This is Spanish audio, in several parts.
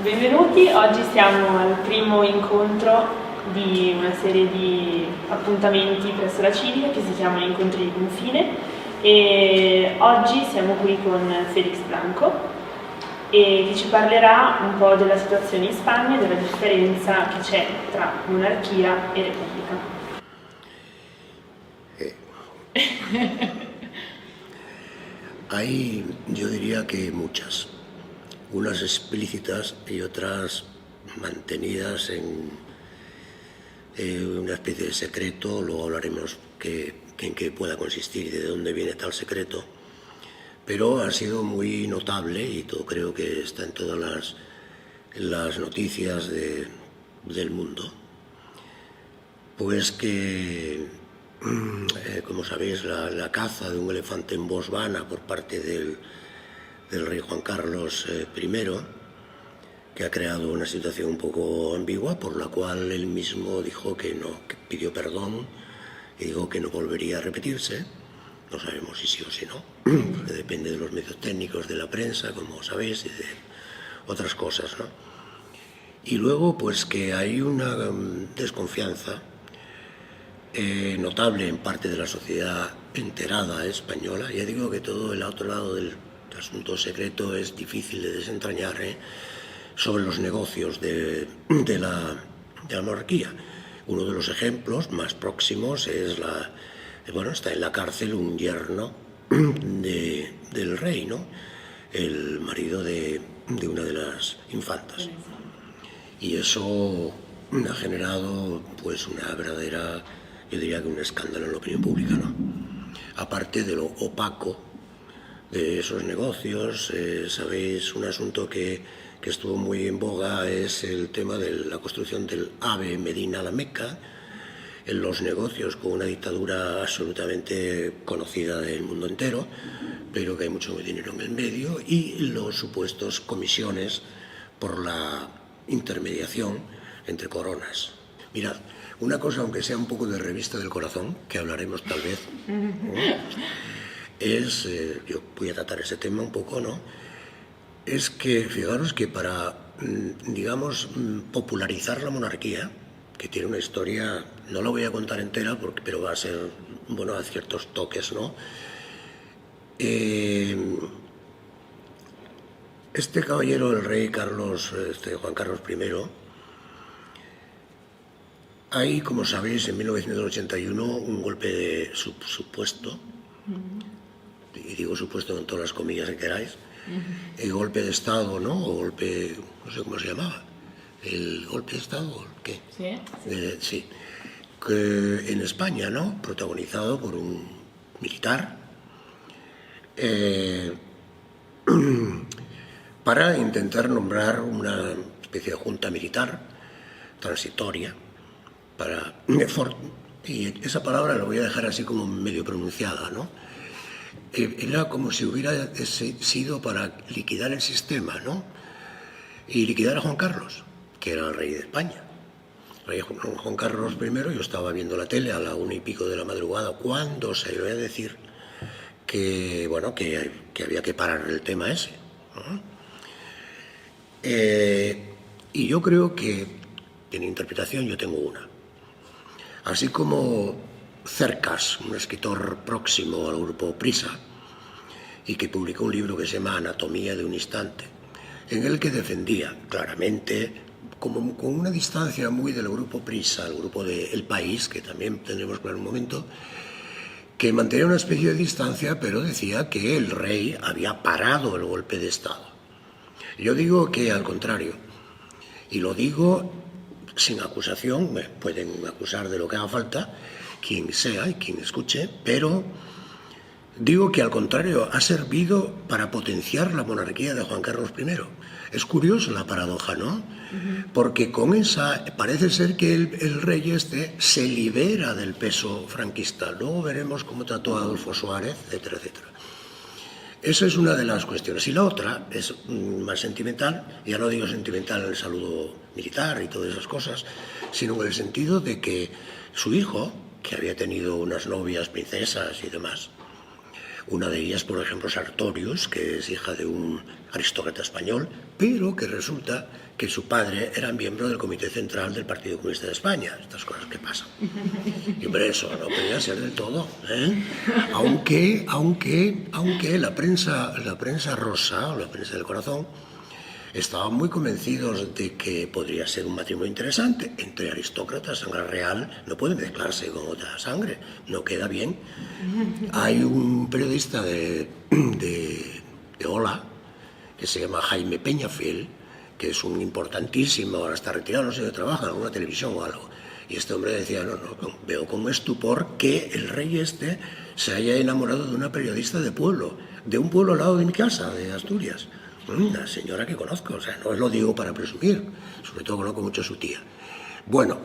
Benvenuti, oggi siamo al primo incontro di una serie di appuntamenti presso la Civica che si chiamano Incontri di Confine e oggi siamo qui con Felix Blanco e che ci parlerà un po' della situazione in Spagna e della differenza che c'è tra monarchia e repubblica. Hay, yo diría que muchas, unas explícitas y otras mantenidas en una especie de secreto. Luego hablaremos en qué pueda consistir y de dónde viene tal secreto, pero ha sido muy notable y todo, creo que está en todas las noticias del mundo, pues que como sabéis, la caza de un elefante en Botswana por parte del rey Juan Carlos I, que ha creado una situación un poco ambigua, por la cual él mismo dijo que no, que pidió perdón y dijo que no volvería a repetirse. No sabemos si sí o si no, porque depende de los medios técnicos de la prensa, como sabéis, y de otras cosas, ¿no? Y luego, pues que hay una desconfianza notable en parte de la sociedad enterada española. Ya digo que todo el otro lado del asunto secreto es difícil de desentrañar, sobre los negocios de la monarquía. Uno de los ejemplos más próximos es está en la cárcel un yerno del rey, ¿no? El marido de una de las infantas. Y eso ha generado pues una verdadera, yo diría que un escándalo en la opinión pública, ¿no? Aparte de lo opaco de esos negocios, sabéis, un asunto que estuvo muy en boga es el tema de la construcción del AVE Medina a la Meca, en los negocios con una dictadura absolutamente conocida del mundo entero, pero que hay mucho dinero en el medio, y los supuestos comisiones por la intermediación entre coronas. Mirad, una cosa, aunque sea un poco de revista del corazón, que hablaremos tal vez, es, yo voy a tratar ese tema un poco, ¿no? Es que, fijaros que para, digamos, popularizar la monarquía, que tiene una historia, no la voy a contar entera, pero va a ser, bueno, a ciertos toques, ¿no? Este caballero, el rey Juan Carlos I, hay, como sabéis, en 1981 un golpe de supuesto, y digo supuesto con todas las comillas que queráis, el golpe de Estado, ¿no? O golpe, no sé cómo se llamaba, el golpe de Estado, ¿qué? Sí. Sí, que en España, ¿no? Protagonizado por un militar, para intentar nombrar una especie de junta militar transitoria, y esa palabra la voy a dejar así como medio pronunciada, ¿no? Era como si hubiera sido para liquidar el sistema, ¿no? Y liquidar a Juan Carlos, que era el rey de España. El rey Juan Carlos I, yo estaba viendo la tele a la 1:00 de la madrugada, cuando se le iba a decir que, bueno, que había que parar el tema ese, ¿no? Y yo creo que, en interpretación, yo tengo una. Así como Cercas, un escritor próximo al grupo Prisa, y que publicó un libro que se llama Anatomía de un instante, en el que defendía claramente, como con una distancia muy del grupo Prisa, el grupo de El País, que también tendremos que ver un momento, que mantenía una especie de distancia, pero decía que el rey había parado el golpe de Estado. Yo digo que al contrario, y lo digo sin acusación, me pueden acusar de lo que haga falta, quien sea y quien escuche, pero digo que al contrario, ha servido para potenciar la monarquía de Juan Carlos I. Es curioso la paradoja, ¿no? Porque con esa, parece ser que el rey se libera del peso franquista. Luego veremos cómo trató a Adolfo Suárez, etcétera, etcétera. Esa es una de las cuestiones. Y la otra es más sentimental, ya no digo sentimental en el saludo militar y todas esas cosas, sino en el sentido de que su hijo, que había tenido unas novias princesas y demás, Una de ellas, por ejemplo, Sartorius, que es hija de un aristócrata español, pero que resulta que su padre era miembro del Comité Central del Partido Comunista de España. Estas cosas que pasan. Y hombre, eso no podía ser del todo, ¿eh? Aunque la prensa rosa, o la prensa del corazón, estaban muy convencidos de que podría ser un matrimonio interesante. Entre aristócratas, sangre real no puede mezclarse con otra sangre, no queda bien. Hay un periodista de Hola, que se llama Jaime Peñafiel, que es un importantísimo, ahora está retirado, no sé dónde trabaja, en alguna televisión o algo. Y este hombre decía, no, veo con estupor que el rey este se haya enamorado de una periodista de pueblo, de un pueblo al lado de mi casa, de Asturias. Una señora que conozco, o sea, no lo digo para presumir, sobre todo conozco mucho a su tía. Bueno,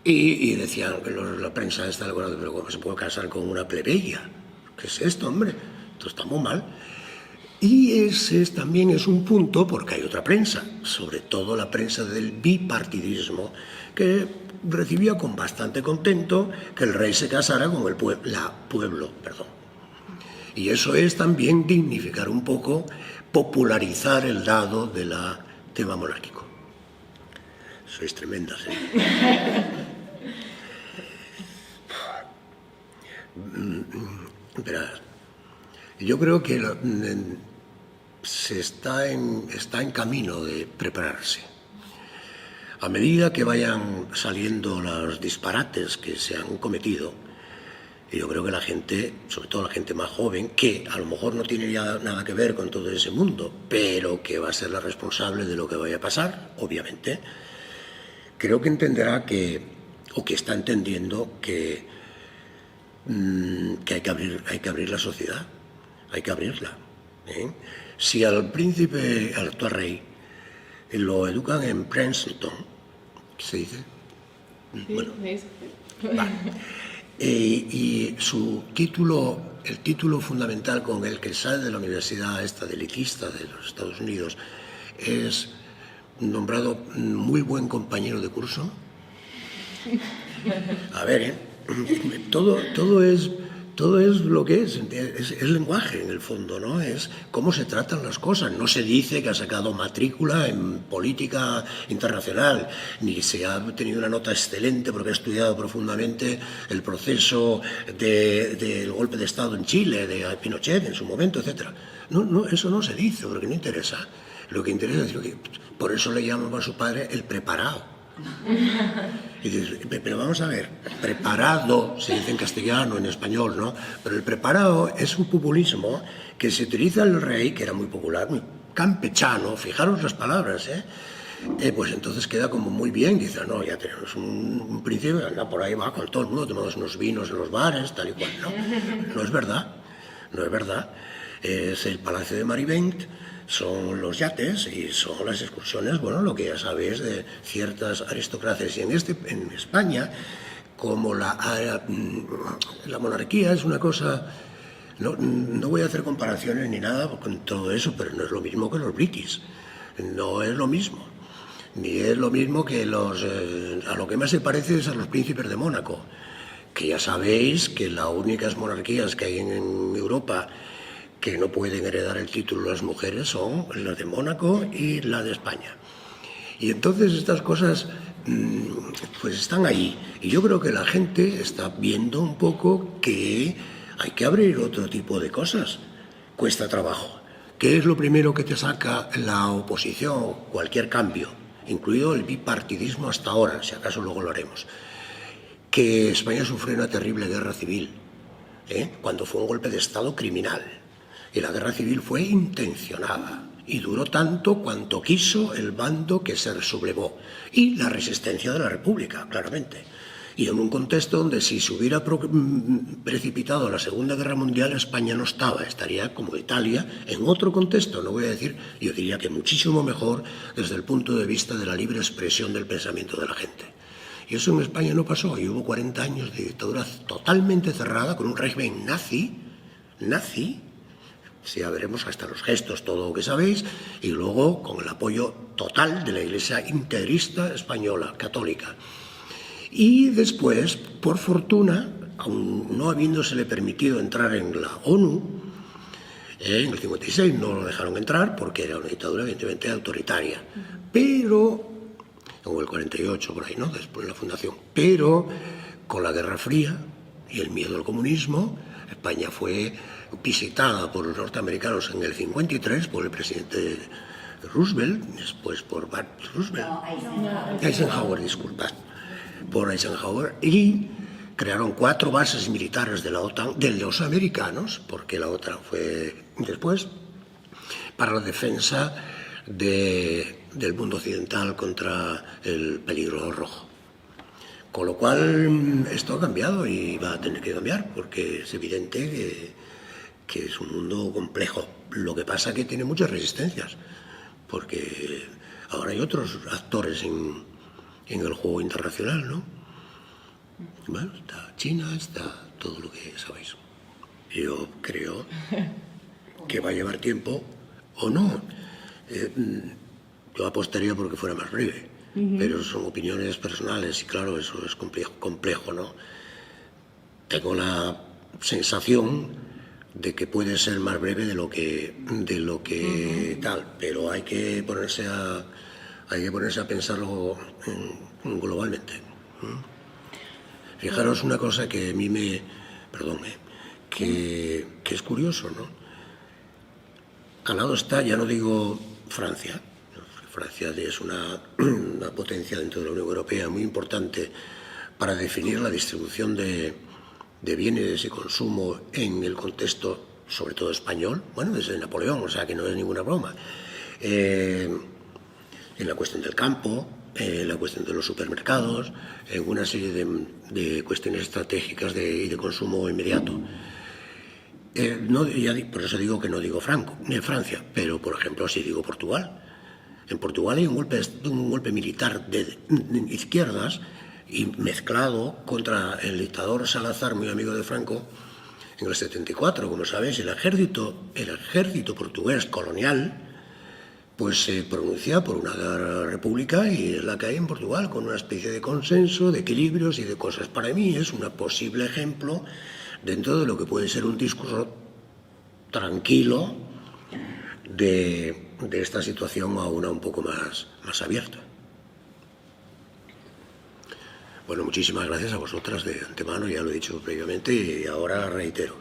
y decían que la prensa está de acuerdo, pero ¿cómo se puede casar con una plebeya? ¿Qué es esto, hombre? Esto está muy mal. Y ese también es un punto, porque hay otra prensa, sobre todo la prensa del bipartidismo, que recibía con bastante contento que el rey se casara con el pueblo. Y eso es también dignificar un poco, popularizar el dado del tema monárquico. Sois tremendas, ¿eh? Verás, yo creo que se está en camino de prepararse. A medida que vayan saliendo los disparates que se han cometido, yo creo que la gente, sobre todo la gente más joven, que a lo mejor no tiene ya nada que ver con todo ese mundo, pero que va a ser la responsable de lo que vaya a pasar, obviamente, creo que entenderá o que está entendiendo que hay que abrir la sociedad, hay que abrirla, ¿eh? Si al príncipe, al actual rey, lo educan en Princeton, ¿qué se dice? Sí, bueno, va. Y su título, el título fundamental con el que sale de la universidad esta de elitista de los Estados Unidos, es nombrado muy buen compañero de curso. A ver, todo es lo que es lenguaje en el fondo, ¿no? Es cómo se tratan las cosas. No se dice que ha sacado matrícula en política internacional, ni se ha tenido una nota excelente porque ha estudiado profundamente el proceso del golpe de Estado en Chile, de Pinochet en su momento, etc. No, eso no se dice porque no interesa. Lo que interesa es que por eso le llaman a su padre el preparado. Y dices, pero vamos a ver, preparado, se dice en castellano, en español, ¿no? Pero el preparado es un populismo que se utiliza el rey, que era muy popular, muy campechano, fijaros las palabras, pues entonces queda como muy bien, dice, no, ya tenemos un príncipe, anda por ahí, va con todo el mundo, tomamos unos vinos en los bares, tal y cual, ¿no? No es verdad, no es verdad. Es el Palacio de Marivent, son los yates y son las excursiones, bueno, lo que ya sabéis de ciertas aristocracias. Y en España, como la monarquía es una cosa, no voy a hacer comparaciones ni nada con todo eso, pero no es lo mismo que los british, no es lo mismo, ni es lo mismo que a lo que más se parece es a los príncipes de Mónaco, que ya sabéis que las únicas monarquías que hay en Europa que no pueden heredar el título las mujeres son la de Mónaco y la de España. Y entonces estas cosas pues están ahí. Y yo creo que la gente está viendo un poco que hay que abrir otro tipo de cosas. Cuesta trabajo. ¿Qué es lo primero que te saca la oposición? Cualquier cambio, incluido el bipartidismo hasta ahora, si acaso luego lo haremos. Que España sufrió una terrible guerra civil, cuando fue un golpe de Estado criminal. Y la guerra civil fue intencionada y duró tanto cuanto quiso el bando que se sublevó y la resistencia de la República, claramente. Y en un contexto donde si se hubiera precipitado la Segunda Guerra Mundial, España no estaba, estaría como Italia en otro contexto, no voy a decir, yo diría que muchísimo mejor desde el punto de vista de la libre expresión del pensamiento de la gente. Y eso en España no pasó, y hubo 40 años de dictadura totalmente cerrada con un régimen nazi, si ya veremos hasta los gestos, todo lo que sabéis, y luego con el apoyo total de la Iglesia integrista española, católica. Y después, por fortuna, aun no habiéndosele permitido entrar en la ONU, en el 56 no lo dejaron entrar porque era una dictadura evidentemente autoritaria, pero, o el 48 por ahí, ¿no?, después de la fundación, pero con la Guerra Fría y el miedo al comunismo, España fue visitada por los norteamericanos en el 53 por el presidente Roosevelt, después por Eisenhower, disculpad, por Eisenhower, y crearon 4 bases militares de la OTAN, de los americanos, porque la OTAN fue después, para la defensa del mundo occidental contra el peligro rojo. Con lo cual esto ha cambiado y va a tener que cambiar, porque es evidente que es un mundo complejo. Lo que pasa es que tiene muchas resistencias, porque ahora hay otros actores en el juego internacional, ¿no? Bueno, está China, está todo lo que sabéis. Yo creo que va a llevar tiempo o no. Yo apostaría porque fuera más breve. Pero son opiniones personales y claro, eso es complejo, ¿no? Tengo la sensación de que puede ser más breve de lo que tal, pero hay que ponerse a pensarlo globalmente. Fijaros una cosa que a mí que es curioso, ¿no? Al lado está, ya no digo Francia. Francia es una potencia dentro de la Unión Europea muy importante para definir la distribución de bienes y consumo en el contexto, sobre todo español, bueno, desde Napoleón, o sea que no es ninguna broma, en la cuestión del campo, en la cuestión de los supermercados, en una serie de cuestiones estratégicas y de consumo inmediato. Por eso digo que no digo Francia, pero por ejemplo sí digo Portugal. En Portugal hay un golpe militar de izquierdas y mezclado contra el dictador Salazar, muy amigo de Franco, en el 74. Como sabéis, el ejército portugués colonial pues se pronuncia por una república y es la que hay en Portugal, con una especie de consenso, de equilibrios y de cosas. Para mí es un posible ejemplo dentro de lo que puede ser un discurso tranquilo de esta situación a una un poco más abierta. Bueno, muchísimas gracias a vosotras de antemano, ya lo he dicho previamente y ahora reitero.